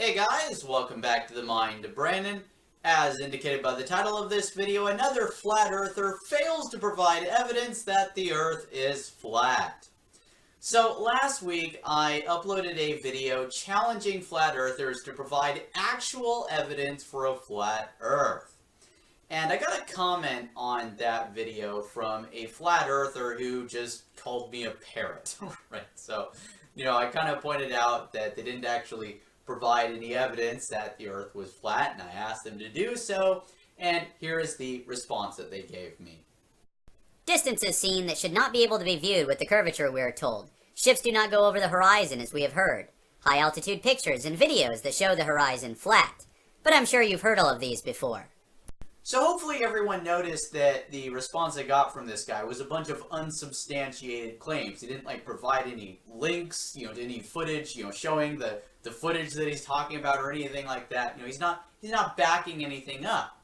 Hey guys, welcome back to The Mind of Brandon. As indicated by the title of this video, another flat earther fails to provide evidence that the earth is flat. So last week I uploaded a video challenging flat earthers to provide actual evidence for a flat earth. And I got a comment on that video from a flat earther who just called me a parrot. Right, so, I kind of pointed out that they didn't actually provide any evidence that the earth was flat, and I asked them to do so, and here is the response that they gave me. Distances seen that should not be able to be viewed with the curvature, we are told. Ships do not go over the horizon, as we have heard. High-altitude pictures and videos that show the horizon flat. But I'm sure you've heard all of these before. So hopefully everyone noticed that the response I got from this guy was a bunch of unsubstantiated claims. He didn't provide any links, to any footage, showing the footage that he's talking about or anything like that. He's not backing anything up.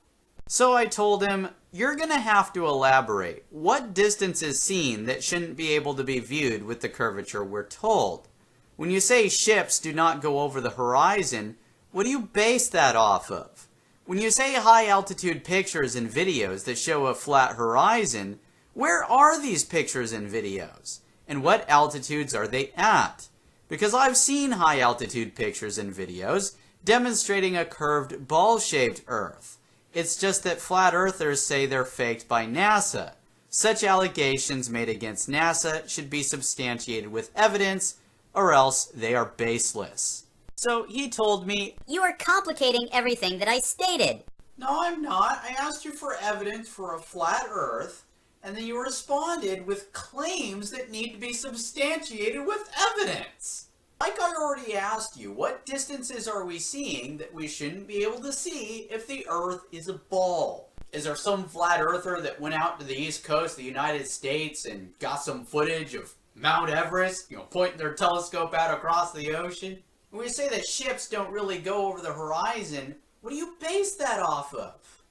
So I told him, you're going to have to elaborate. What distance is seen that shouldn't be able to be viewed with the curvature we're told? When you say ships do not go over the horizon, what do you base that off of? When you say high-altitude pictures and videos that show a flat horizon, where are these pictures and videos? And what altitudes are they at? Because I've seen high-altitude pictures and videos demonstrating a curved, ball-shaped Earth. It's just that flat earthers say they're faked by NASA. Such allegations made against NASA should be substantiated with evidence, or else they are baseless. So he told me, You are complicating everything that I stated. No, I'm not. I asked you for evidence for a flat Earth, and then you responded with claims that need to be substantiated with evidence. Like I already asked you, what distances are we seeing that we shouldn't be able to see if the Earth is a ball? Is there some flat earther that went out to the East Coast of the United States and got some footage of Mount Everest, pointing their telescope out across the ocean? When we say that ships don't really go over the horizon, what do you base that off of?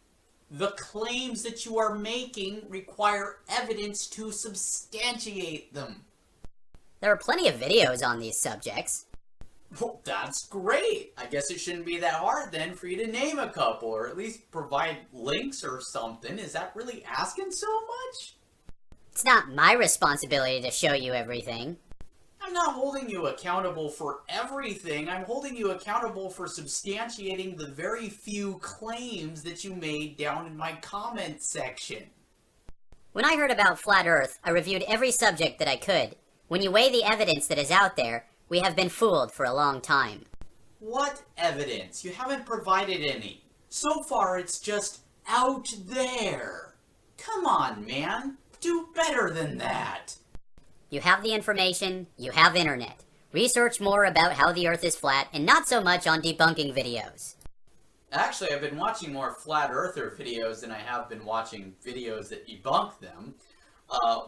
The claims that you are making require evidence to substantiate them. There are plenty of videos on these subjects. Well, that's great. I guess it shouldn't be that hard then for you to name a couple, or at least provide links or something. Is that really asking so much? It's not my responsibility to show you everything. I'm not holding you accountable for everything. I'm holding you accountable for substantiating the very few claims that you made down in my comment section. When I heard about Flat Earth, I reviewed every subject that I could. When you weigh the evidence that is out there, we have been fooled for a long time. What evidence? You haven't provided any. So far, it's just out there. Come on, man. Do better than that. You have the information, you have internet. Research more about how the Earth is flat and not so much on debunking videos. Actually, I've been watching more flat earther videos than I have been watching videos that debunk them.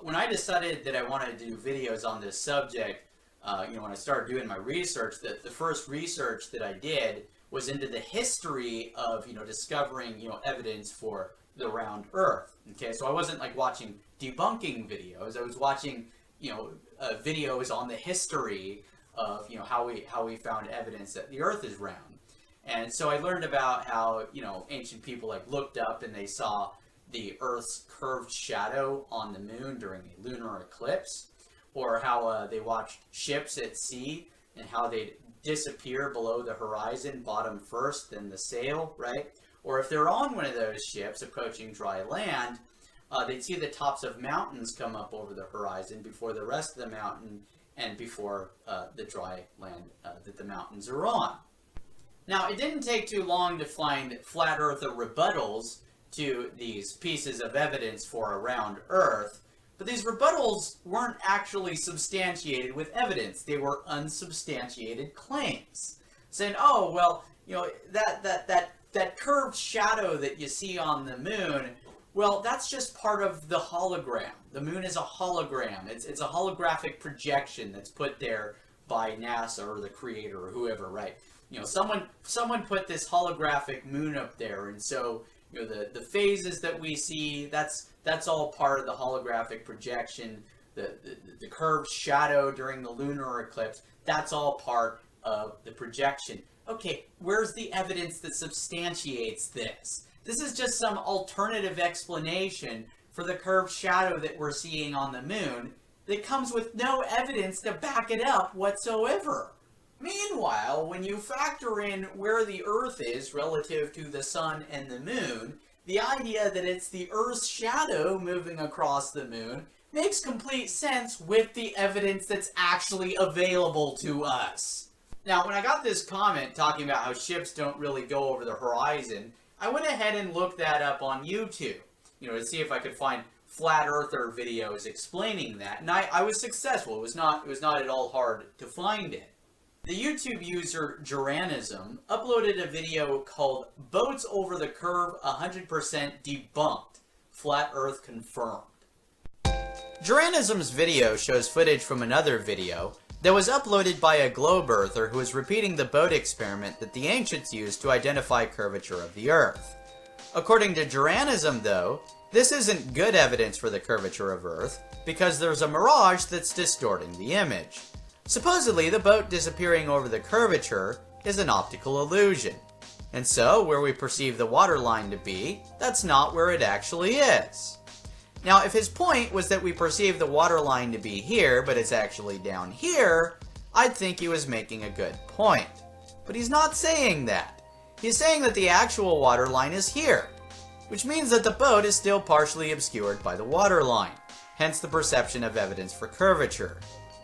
When I decided that I wanted to do videos on this subject, when I started doing my research, the first research that I did was into the history of, discovering, evidence for the round Earth. Okay, so I wasn't watching debunking videos. I was watching videos on the history of how we found evidence that the Earth is round. And so I learned about how ancient people looked up and they saw the Earth's curved shadow on the moon during a lunar eclipse, or how they watched ships at sea and how they'd disappear below the horizon, bottom first, then the sail, right? Or if they're on one of those ships approaching dry land, they'd see the tops of mountains come up over the horizon before the rest of the mountain and before the dry land that the mountains are on. Now, it didn't take too long to find flat earther rebuttals to these pieces of evidence for a round Earth, but these rebuttals weren't actually substantiated with evidence. They were unsubstantiated claims, saying, "Oh, well, that curved shadow that you see on the moon, well, that's just part of the hologram. The moon is a hologram. It's a holographic projection that's put there by NASA or the creator or whoever, right? Someone put this holographic moon up there, and so the phases that we see, that's all part of the holographic projection. The curved shadow during the lunar eclipse, that's all part of the projection. Okay, where's the evidence that substantiates this? This is just some alternative explanation for the curved shadow that we're seeing on the moon that comes with no evidence to back it up whatsoever. Meanwhile, when you factor in where the Earth is relative to the sun and the moon, the idea that it's the Earth's shadow moving across the moon makes complete sense with the evidence that's actually available to us. Now, when I got this comment talking about how ships don't really go over the horizon, I went ahead and looked that up on YouTube, to see if I could find flat earther videos explaining that. And I was successful. It was not at all hard to find it. The YouTube user Juranism uploaded a video called Boats Over the Curve 100% Debunked, Flat Earth Confirmed. Juranism's video shows footage from another video that was uploaded by a globe earther who is repeating the boat experiment that the ancients used to identify curvature of the Earth. According to Juranism, though, this isn't good evidence for the curvature of Earth because there's a mirage that's distorting the image. Supposedly, the boat disappearing over the curvature is an optical illusion. And so, where we perceive the waterline to be, that's not where it actually is. Now, if his point was that we perceive the waterline to be here, but it's actually down here, I'd think he was making a good point. But he's not saying that. He's saying that the actual waterline is here, which means that the boat is still partially obscured by the waterline, hence the perception of evidence for curvature.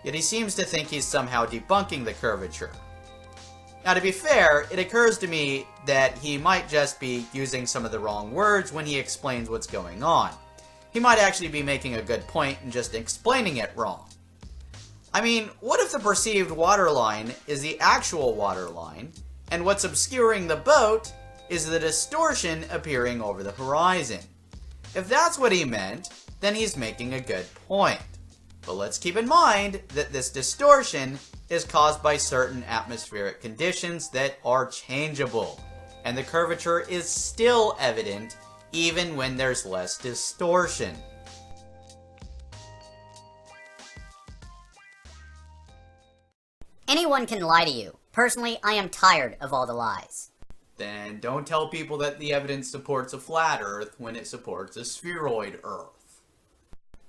Yet he seems to think he's somehow debunking the curvature. Now, to be fair, it occurs to me that he might just be using some of the wrong words when he explains what's going on. He might actually be making a good point and just explaining it wrong. I mean, what if the perceived waterline is the actual waterline, and what's obscuring the boat is the distortion appearing over the horizon? If that's what he meant, then he's making a good point. But let's keep in mind that this distortion is caused by certain atmospheric conditions that are changeable, and the curvature is still evident even when there's less distortion. Anyone can lie to you. Personally, I am tired of all the lies. Then don't tell people that the evidence supports a flat Earth when it supports a spheroid Earth.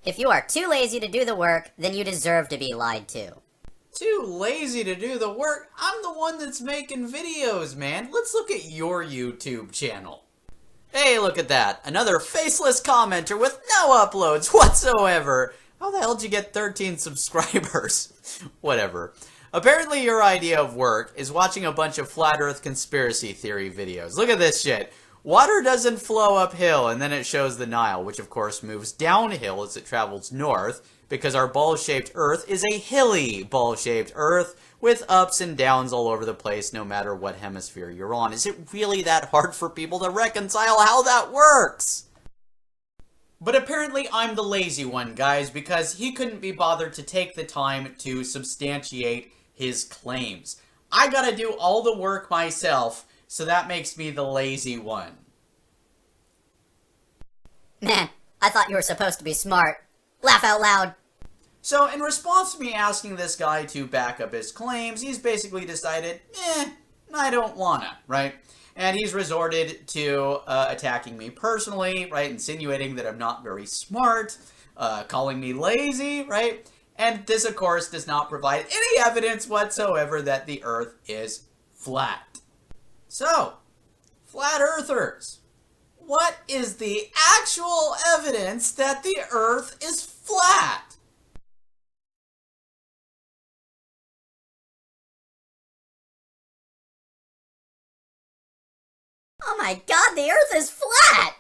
If you are too lazy to do the work, then you deserve to be lied to. Too lazy to do the work? I'm the one that's making videos, man. Let's look at your YouTube channel. Hey, look at that. Another faceless commenter with no uploads whatsoever. How the hell did you get 13 subscribers? Whatever. Apparently your idea of work is watching a bunch of flat earth conspiracy theory videos. Look at this shit. Water doesn't flow uphill, and then it shows the Nile, which of course moves downhill as it travels north, because our ball-shaped Earth is a hilly ball-shaped Earth with ups and downs all over the place no matter what hemisphere you're on. Is it really that hard for people to reconcile how that works? But apparently I'm the lazy one, guys, because he couldn't be bothered to take the time to substantiate his claims. I gotta do all the work myself, so that makes me the lazy one. Man, I thought you were supposed to be smart. Laugh out loud. So in response to me asking this guy to back up his claims, he's basically decided, I don't wanna, right? And he's resorted to attacking me personally, right? Insinuating that I'm not very smart, calling me lazy, right? And this, of course, does not provide any evidence whatsoever that the Earth is flat. So, flat earthers, what is the actual evidence that the Earth is flat? Oh my god, the Earth is flat!